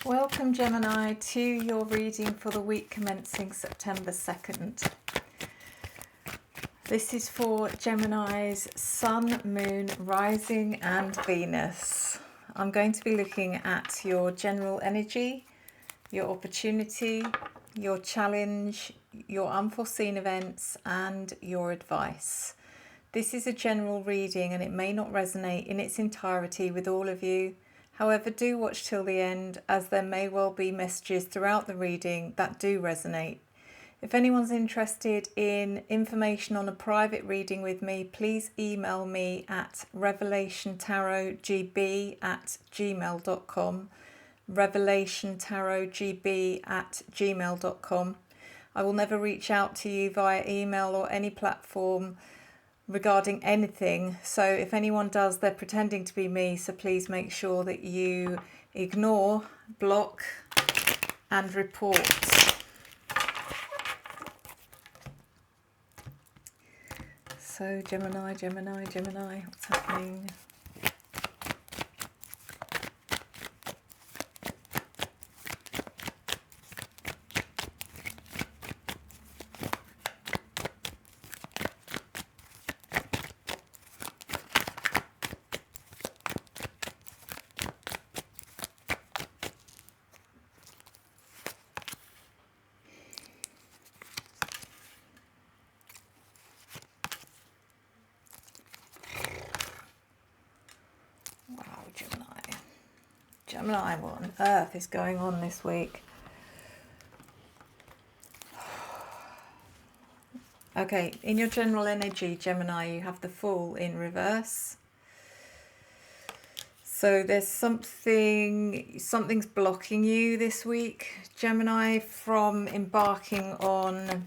Welcome, Gemini, to your reading for the week commencing September 2nd. This is for Gemini's Sun, Moon, Rising and Venus. I'm going to be looking at your general energy, your opportunity, your challenge, your unforeseen events and your advice. This is a general reading and it may not resonate in its entirety with all of you. However, do watch till the end, as there may well be messages throughout the reading that do resonate. If anyone's interested in information on a private reading with me, please email me at revelationtarotgb@gmail.com, revelationtarotgb@gmail.com. I will never reach out to you via email or any platform regarding anything, so if anyone does, they're pretending to be me, so please make sure that you ignore, block and report. So Gemini, what's happening? Gemini, what on earth is going on this week? Okay, in your general energy, Gemini, you have the Fool in reverse. So there's something's blocking you this week, Gemini, from embarking on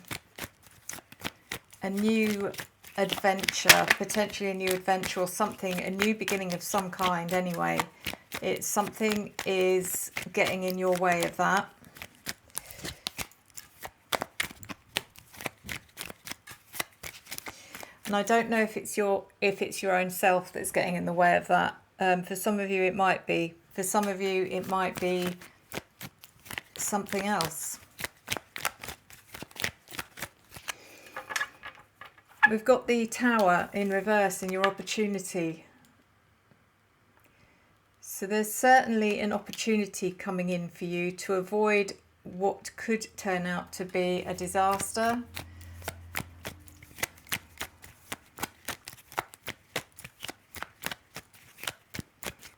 a new adventure, potentially a new adventure or something, a new beginning of some kind anyway. It's something is getting in your way of that. And I don't know if it's your own self that's getting in the way of that. For some of you it might be. For some of you it might be something else. We've got the Tower in reverse in your opportunity. So there's certainly an opportunity coming in for you to avoid what could turn out to be a disaster.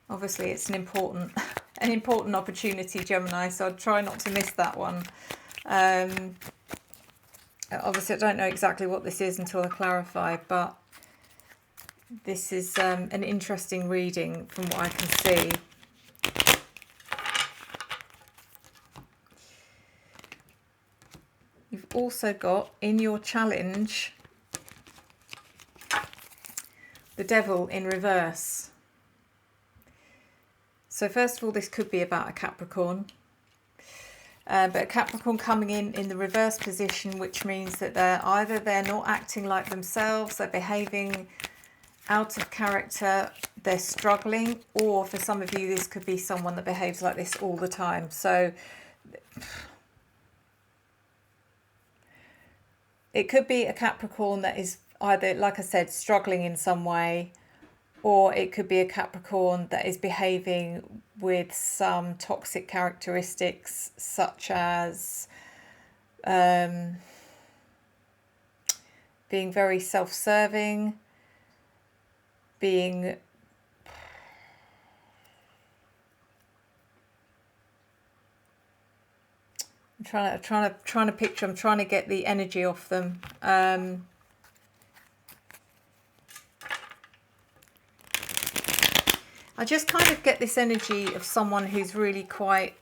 Obviously it's an important opportunity, Gemini, so I'd try not to miss that one. Obviously I don't know exactly what this is until I clarify, but this is an interesting reading from what I can see. You've also got in your challenge the Devil in reverse. So first of all, this could be about a Capricorn. But a Capricorn coming in the reverse position, which means that they're not acting like themselves, they're behaving out of character, they're struggling, or for some of you this could be someone that behaves like this all the time. So it could be a Capricorn that is either, like I said, struggling in some way, or it could be a Capricorn that is behaving with some toxic characteristics, such as being very self-serving, being I'm trying to picture, I'm trying to get the energy off them. I just kind of get this energy of someone who's really quite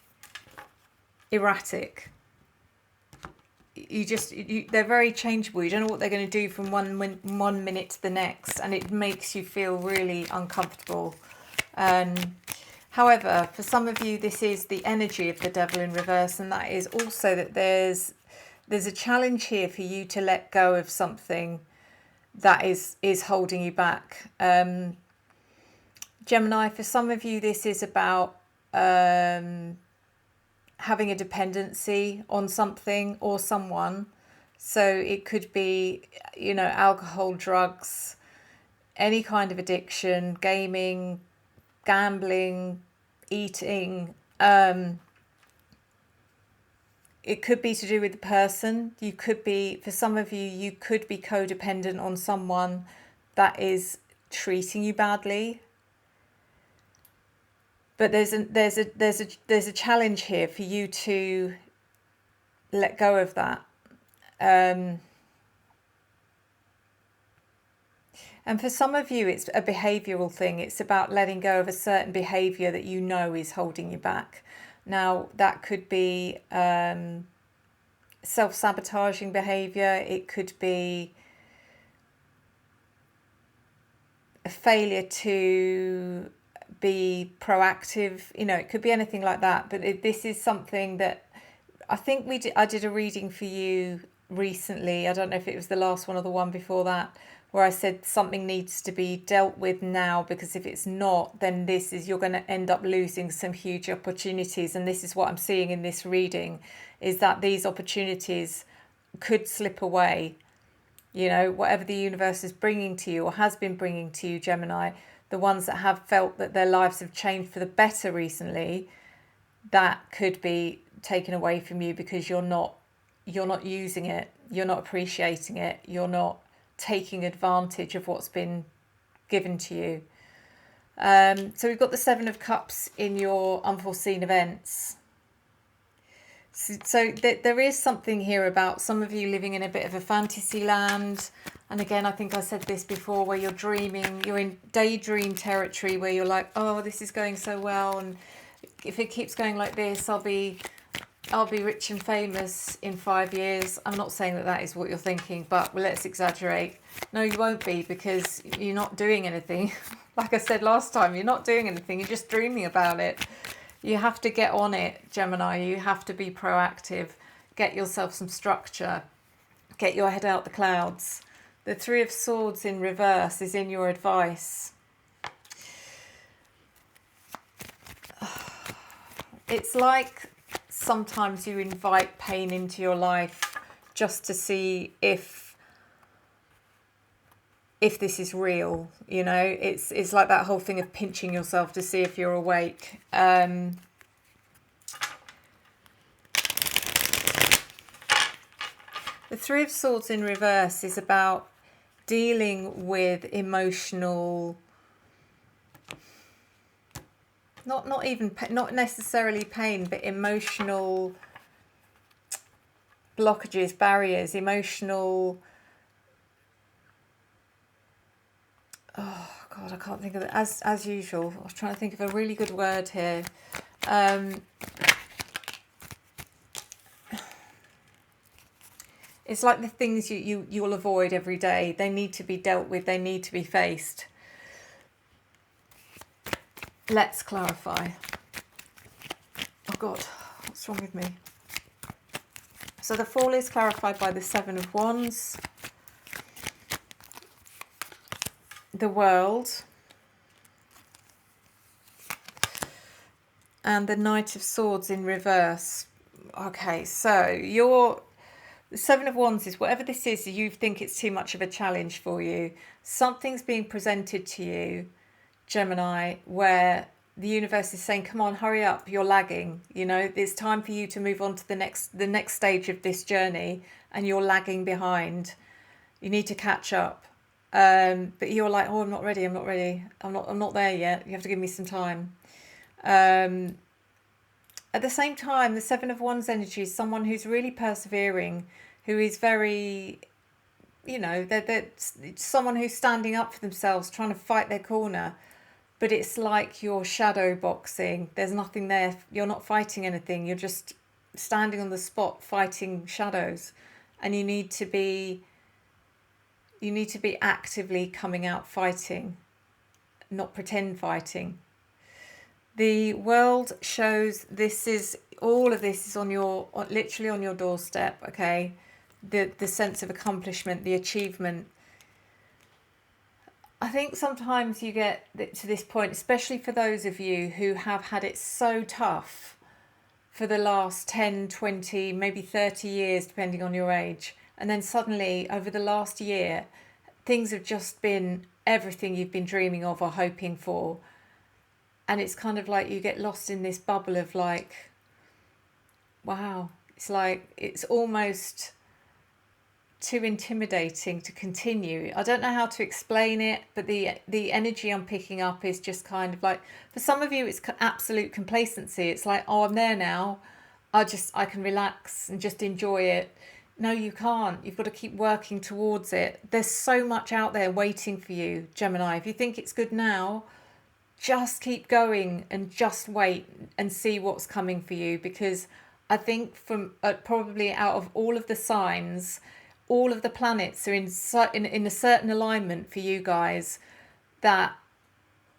erratic. They're very changeable. You don't know what they're going to do from one minute to the next, and it makes you feel really uncomfortable. However, for some of you, this is the energy of the Devil in reverse, and that is also that there's a challenge here for you to let go of something that is holding you back. Gemini, for some of you, this is about having a dependency on something or someone. So it could be, you know, alcohol, drugs, any kind of addiction, gaming, gambling, eating. It could be to do with the person. You could be, for some of you, you could be codependent on someone that is treating you badly. But there's a challenge here for you to let go of that. And for some of you, it's a behavioural thing. It's about letting go of a certain behaviour that you know is holding you back. Now, that could be self-sabotaging behaviour. It could be a failure to be proactive. You know, it could be anything like that. But this is something that I think I did a reading for you recently. I don't know if it was the last one or the one before that, where I said something needs to be dealt with now, because if it's not, then you're going to end up losing some huge opportunities. And this is what I'm seeing in this reading, is that these opportunities could slip away. You know, whatever the universe is bringing to you or has been bringing to you, Gemini, the ones that have felt that their lives have changed for the better recently, that could be taken away from you because you're not using it, you're not appreciating it, you're not taking advantage of what's been given to you. So we've got the Seven of Cups in your unforeseen events. So there is something here about some of you living in a bit of a fantasy land. And again, I think I said this before, where you're dreaming, you're in daydream territory, where you're like, oh, this is going so well, and if it keeps going like this, I'll be rich and famous in 5 years. I'm not saying that is what you're thinking, but let's exaggerate. No, you won't be, because you're not doing anything. Like I said last time, you're not doing anything. You're just dreaming about it. You have to get on it, Gemini. You have to be proactive. Get yourself some structure. Get your head out the clouds. The Three of Swords in reverse is in your advice. It's like sometimes you invite pain into your life just to see if this is real. You know, it's like that whole thing of pinching yourself to see if you're awake. The Three of Swords in reverse is about dealing with emotional, not necessarily pain, but emotional blockages, barriers, emotional. Oh God, I can't think of it. As usual, I was trying to think of a really good word here. It's like the things you'll avoid every day. They need to be dealt with. They need to be faced. Let's clarify. Oh God, what's wrong with me? So the Fall is clarified by the Seven of Wands, the World, and the Knight of Swords in reverse. Okay, so the Seven of Wands is whatever this is, you think it's too much of a challenge for you. Something's being presented to you, Gemini, where the universe is saying, come on, hurry up, you're lagging. You know, it's time for you to move on to the next stage of this journey, and you're lagging behind. You need to catch up. But you're like, oh, I'm not ready. I'm not there yet. You have to give me some time. At the same time, the Seven of Wands energy is someone who's really persevering, who is very, you know, they're someone who's standing up for themselves, trying to fight their corner. But it's like you're shadow boxing. There's nothing there. You're not fighting anything. You're just standing on the spot fighting shadows. And you need to be actively coming out fighting, not pretend fighting. The World shows all of this is literally on your doorstep, okay? The sense of accomplishment, the achievement. I think sometimes you get to this point, especially for those of you who have had it so tough for the last 10, 20, maybe 30 years, depending on your age. And then suddenly, over the last year, things have just been everything you've been dreaming of or hoping for. And it's kind of like you get lost in this bubble of like, wow, it's like, it's almost too intimidating to continue. I don't know how to explain it, but the energy I'm picking up is just kind of like, for some of you it's absolute complacency. It's like, oh, I'm there now, I can relax and just enjoy it. No, you can't. You've got to keep working towards it. There's so much out there waiting for you, Gemini. If you think it's good now, just keep going and just wait and see what's coming for you, because I think from probably out of all of the signs, all of the planets are in a certain alignment for you guys that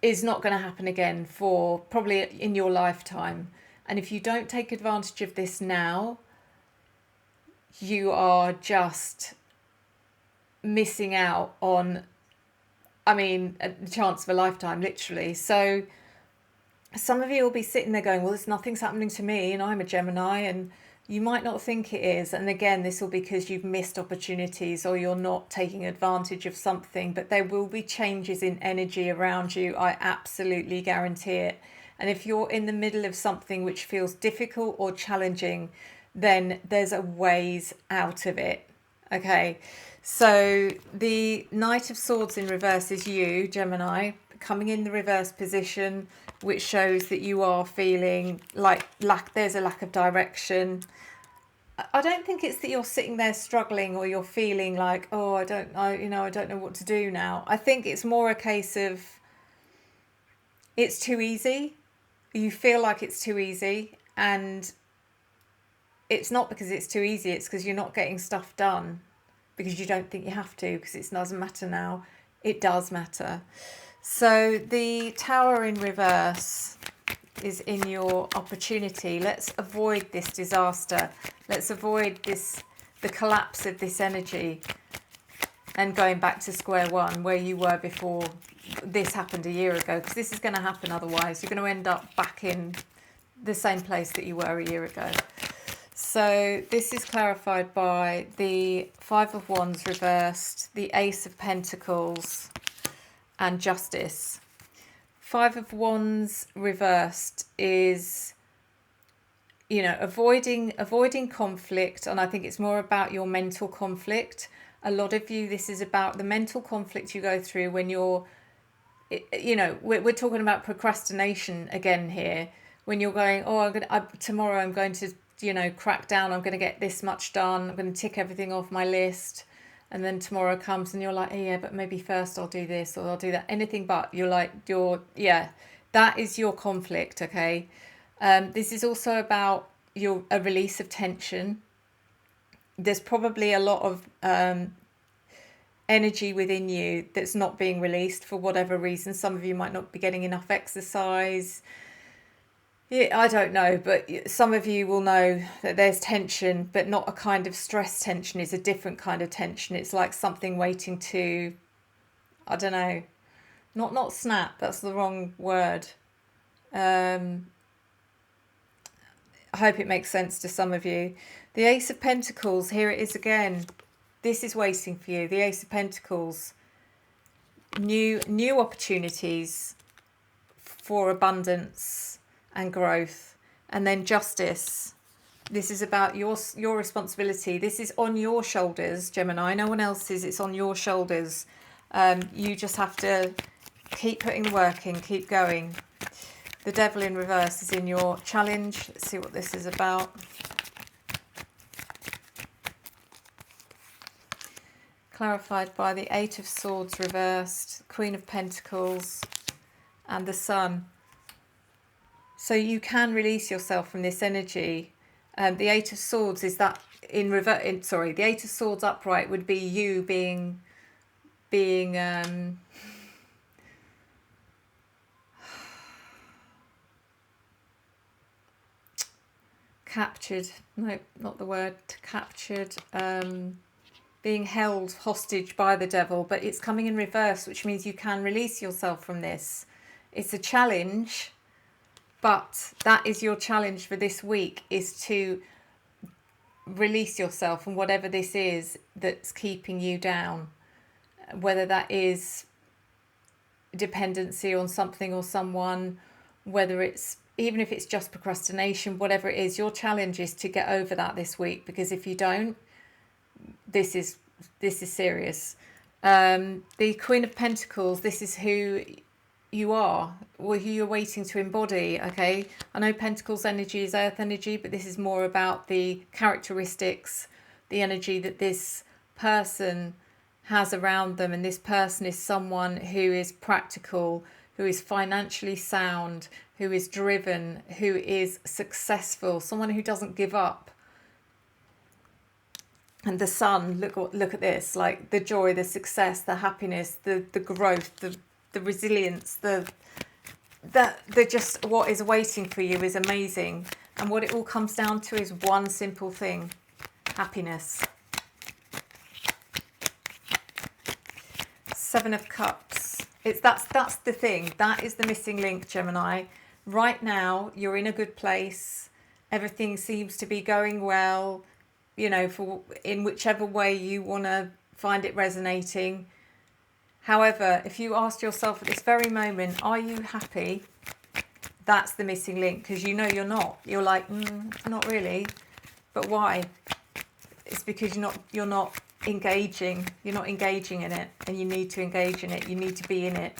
is not going to happen again for probably in your lifetime. And if you don't take advantage of this now, you are just missing out on, I mean, the chance of a lifetime, literally. So some of you will be sitting there going, well, there's nothing's happening to me and I'm a Gemini, and you might not think it is. And again, this will be because you've missed opportunities or you're not taking advantage of something, but there will be changes in energy around you. I absolutely guarantee it. And if you're in the middle of something which feels difficult or challenging, then there's a ways out of it. Okay, so the Knight of Swords in reverse is you, Gemini, coming in the reverse position, which shows that you are feeling like there's a lack of direction. I don't think it's that you're sitting there struggling or you're feeling like, oh, I don't know what to do now. I think it's more a case of it's too easy. You feel like it's too easy, and it's not because it's too easy, it's because you're not getting stuff done because you don't think you have to, because it doesn't matter now. It does matter. So the Tower in reverse is in your opportunity. Let's avoid this disaster. Let's avoid the collapse of this energy and going back to square one where you were before this happened a year ago, because this is going to happen otherwise. You're going to end up back in the same place that you were a year ago. So this is clarified by the Five of Wands reversed, the Ace of Pentacles, and Justice. Five of Wands reversed is, you know, avoiding conflict, and I think it's more about your mental conflict. A lot of you, this is about the mental conflict you go through when you're, you know, we're talking about procrastination again here. When you're going, oh, tomorrow I'm going to, you know, crack down, I'm going to get this much done, I'm going to tick everything off my list. And then tomorrow comes and you're like, oh, yeah, but maybe first I'll do this or I'll do that. Anything but. Yeah, that is your conflict, okay? This is also about a release of tension. There's probably a lot of energy within you that's not being released for whatever reason. Some of you might not be getting enough exercise. Yeah, I don't know, but some of you will know that there's tension, but not a kind of stress tension. It's a different kind of tension. It's like something waiting to, I don't know, not snap, that's the wrong word. I hope it makes sense to some of you. The Ace of Pentacles, here it is again. This is waiting for you. The Ace of Pentacles, new opportunities for abundance and growth. And then Justice, this is about your responsibility. This is on your shoulders, Gemini, no one else's. It's on your shoulders. You just have to keep putting the work in, keep going. The Devil in reverse is in your challenge. Let's see what this is about. Clarified by the Eight of Swords reversed, Queen of Pentacles, and the Sun. So you can release yourself from this energy. The Eight of Swords is that the Eight of Swords upright would be you being captured. No, not the word. Captured. Being held hostage by the devil, but it's coming in reverse, which means you can release yourself from this. It's a challenge, But that is your challenge for this week, is to release yourself from whatever this is that's keeping you down, whether that is dependency on something or someone, whether it's, even if it's just procrastination, whatever it is, your challenge is to get over that this week, because if you don't, this is serious. The Queen of Pentacles, this is who you are, or who you're waiting to embody. Okay, I know Pentacles energy is earth energy, but this is more about the characteristics, the energy that this person has around them. And this person is someone who is practical, who is financially sound, who is driven, who is successful, someone who doesn't give up. And the sun, look at this, like the joy, the success, the happiness, the growth, the resilience, the just what is waiting for you is amazing. And what it all comes down to is one simple thing: happiness. Seven of Cups. That's the thing. That is the missing link, Gemini. Right now, you're in a good place. Everything seems to be going well, you know, in whichever way you want to find it resonating. However, if you ask yourself at this very moment, are you happy? That's the missing link, because you know you're not. You're like, not really. But why? It's because you're not engaging. You're not engaging in it, and you need to engage in it. You need to be in it.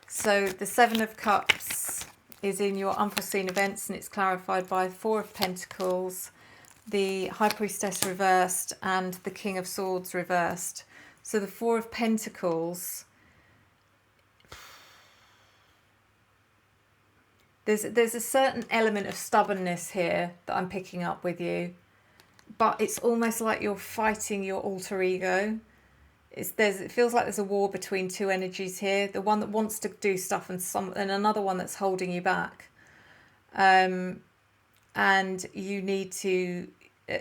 So the Seven of Cups is in your unforeseen events, and it's clarified by Four of Pentacles, the High Priestess reversed, and the King of Swords reversed. So the Four of Pentacles, there's a certain element of stubbornness here that I'm picking up with you. But it's almost like you're fighting your alter ego. It feels like there's a war between two energies here. The one that wants to do stuff and another one that's holding you back. And you need to,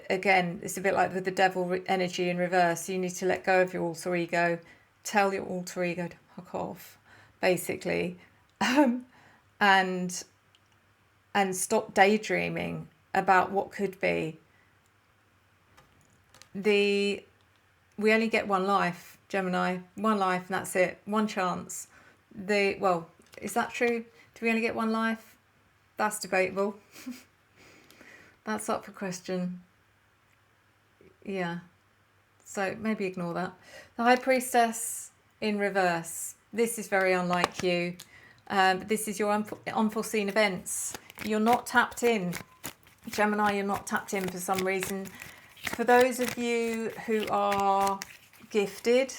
again, it's a bit like with the devil energy in reverse. You need to let go of your alter ego. Tell your alter ego to fuck off, basically. And stop daydreaming about what could be. We only get one life, Gemini. One life, and that's it. One chance. Well, is that true? Do we only get one life? That's debatable. That's up for question. Yeah. So maybe ignore that. The High Priestess in reverse. This is very unlike you. This is your unforeseen events. You're not tapped in. Gemini, you're not tapped in for some reason. For those of you who are gifted,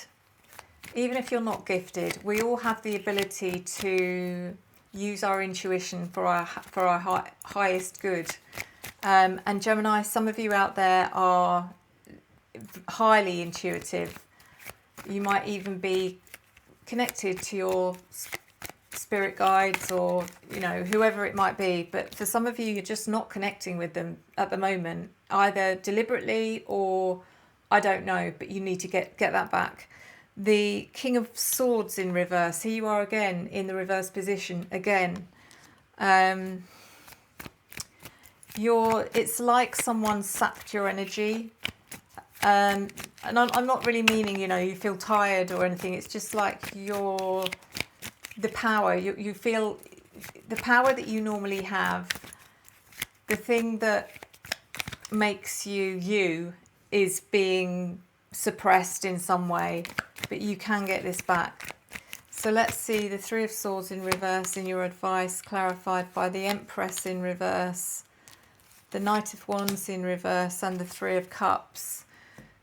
even if you're not gifted, we all have the ability to use our intuition for our highest good. And Gemini, some of you out there are highly intuitive. You might even be connected to your spirit guides, or you know, whoever it might be, but for some of you, you're just not connecting with them at the moment, either deliberately or I don't know, but you need to get that back. The King of Swords in reverse. Here you are again in the reverse position again. It's like someone sapped your energy, and I'm not really meaning, you know, you feel tired or anything. It's just like the power, you feel the power that you normally have, the thing that makes you is being suppressed in some way, but you can get this back. So let's see the Three of Swords in reverse in your advice, clarified by the Empress in reverse, the Knight of Wands in reverse, and the Three of Cups.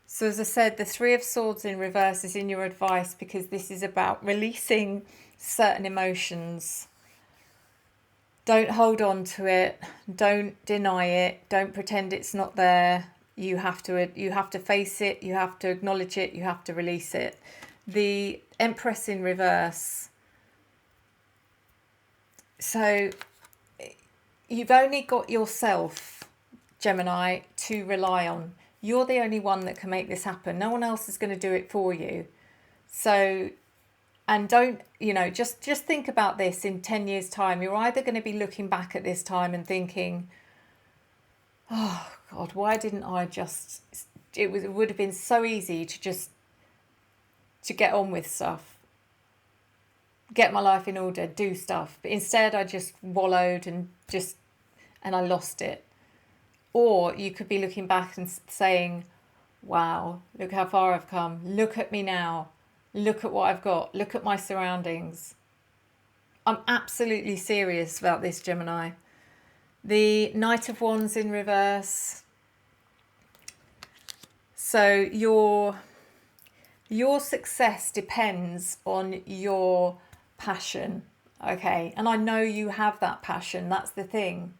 So as I said, the Three of Swords in reverse is in your advice because this is about releasing certain emotions. Don't hold on to it. Don't deny it. Don't pretend it's not there. You have to face it. You have to acknowledge it. You have to release it. The Empress in reverse. So you've only got yourself, Gemini, to rely on. You're the only one that can make this happen. No one else is going to do it for you. So And don't, you know, just think about this in 10 years' time. You're either going to be looking back at this time and thinking, oh God, why didn't I just, it would have been so easy to just, to get on with stuff, get my life in order, do stuff. But instead I just wallowed and I lost it. Or you could be looking back and saying, wow, look how far I've come. Look at me now. Look at what I've got. Look at my surroundings. I'm absolutely serious about this, Gemini. The Knight of Wands in reverse. So your success depends on your passion, okay? And I know you have that passion. That's the thing.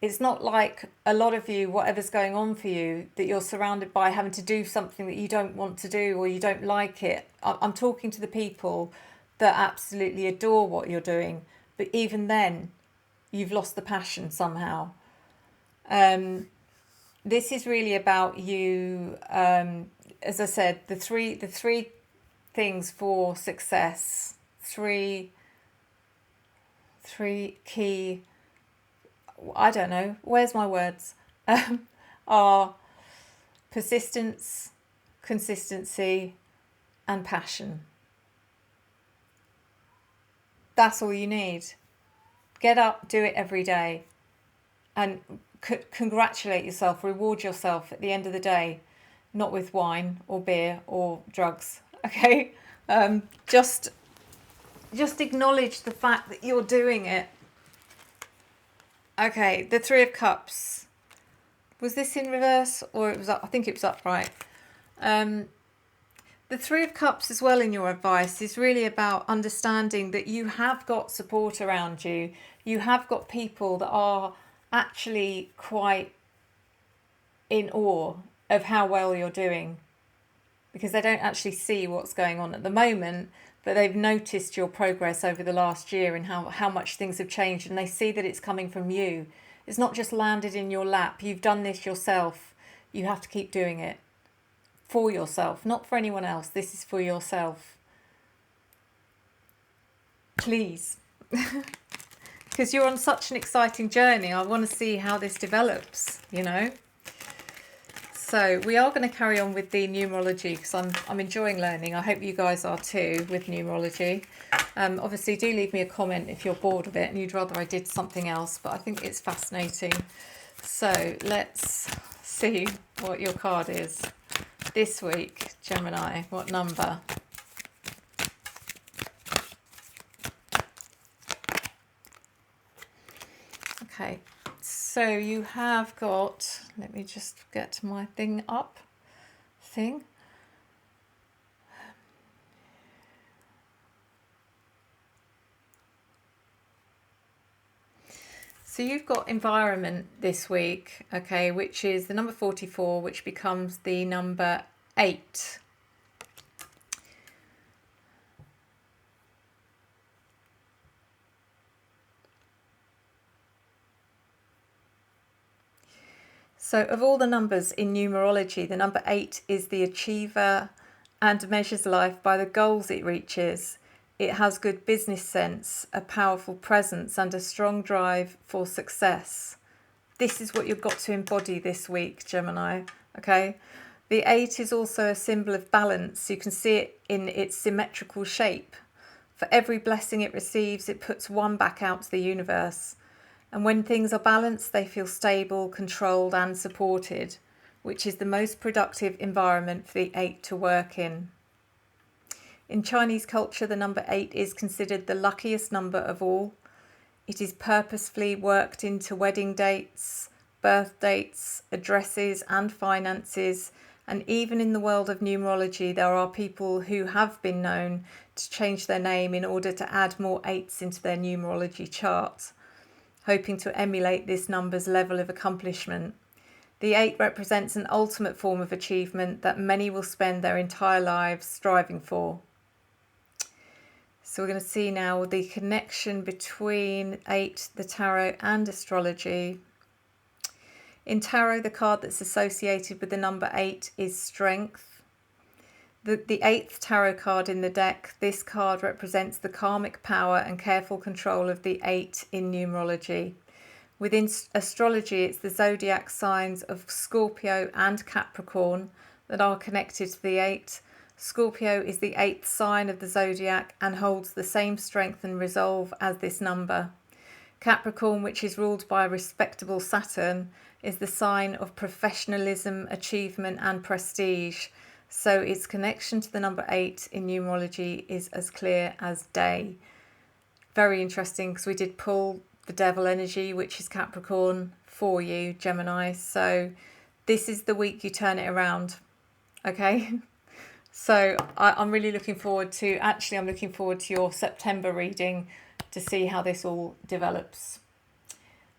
It's not like a lot of you, whatever's going on for you, that you're surrounded by having to do something that you don't want to do or you don't like it. I'm talking to the people that absolutely adore what you're doing. But even then, you've lost the passion somehow. This is really about you, as I said, the three things for success, three key, I don't know, where's my words, are persistence, consistency, and passion. That's all you need. Get up, do it every day, and congratulate yourself, reward yourself at the end of the day, not with wine or beer or drugs, okay? Just acknowledge the fact that you're doing it. Okay, the Three of Cups. Was this in reverse or it was up? I think it was upright. The Three of Cups as well in your advice is really about understanding that you have got support around you. You have got people that are actually quite in awe of how well you're doing, because they don't actually see what's going on at the moment, but they've noticed your progress over the last year and how much things have changed, and they see that it's coming from you. It's not just landed in your lap. You've done this yourself. You have to keep doing it for yourself, not for anyone else. This is for yourself. Please. Because you're on such an exciting journey. I want to see how this develops, you know. So we are going to carry on with the numerology because I'm enjoying learning. I hope you guys are too with numerology. Obviously, do leave me a comment if you're bored of it and you'd rather I did something else, but I think it's fascinating. So let's see what your card is this week, Gemini. What number? Okay. So you have got, let me just get my thing up. So you've got environment this week, okay, which is the number 44, which becomes the number 8. So of all the numbers in numerology, the number 8 is the achiever and measures life by the goals it reaches. It has good business sense, a powerful presence and a strong drive for success. This is what you've got to embody this week, Gemini, okay? The 8 is also a symbol of balance. You can see it in its symmetrical shape. For every blessing it receives, it puts one back out to the universe. And when things are balanced, they feel stable, controlled and supported, which is the most productive environment for the 8 to work in. In Chinese culture, the number 8 is considered the luckiest number of all. It is purposefully worked into wedding dates, birth dates, addresses and finances. And even in the world of numerology, there are people who have been known to change their name in order to add more 8s into their numerology chart, hoping to emulate this number's level of accomplishment. The 8 represents an ultimate form of achievement that many will spend their entire lives striving for. So we're going to see now the connection between 8, the tarot and astrology. In tarot, the card that's associated with the number 8 is strength. the eighth tarot card in the deck. This card represents the karmic power and careful control of the 8 in numerology. Within astrology, it's the zodiac signs of Scorpio and Capricorn that are connected to the 8. Scorpio is the 8th sign of the zodiac and holds the same strength and resolve as this number. Capricorn, which is ruled by a respectable Saturn, is the sign of professionalism, achievement and prestige. So its connection to the number 8 in numerology is as clear as day. Very interesting, because we did pull the devil energy, which is Capricorn, for you, Gemini. So this is the week you turn it around. Okay. So I'm really looking forward to, I'm looking forward to your September reading to see how this all develops.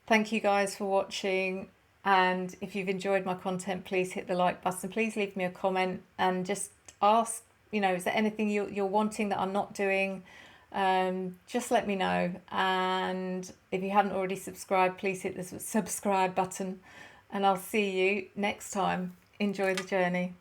Thank you guys for watching. And if you've enjoyed my content, please hit the like button. Please leave me a comment and just ask, is there anything you're wanting that I'm not doing? Just let me know. And if you haven't already subscribed, please hit the subscribe button. And I'll see you next time. Enjoy the journey.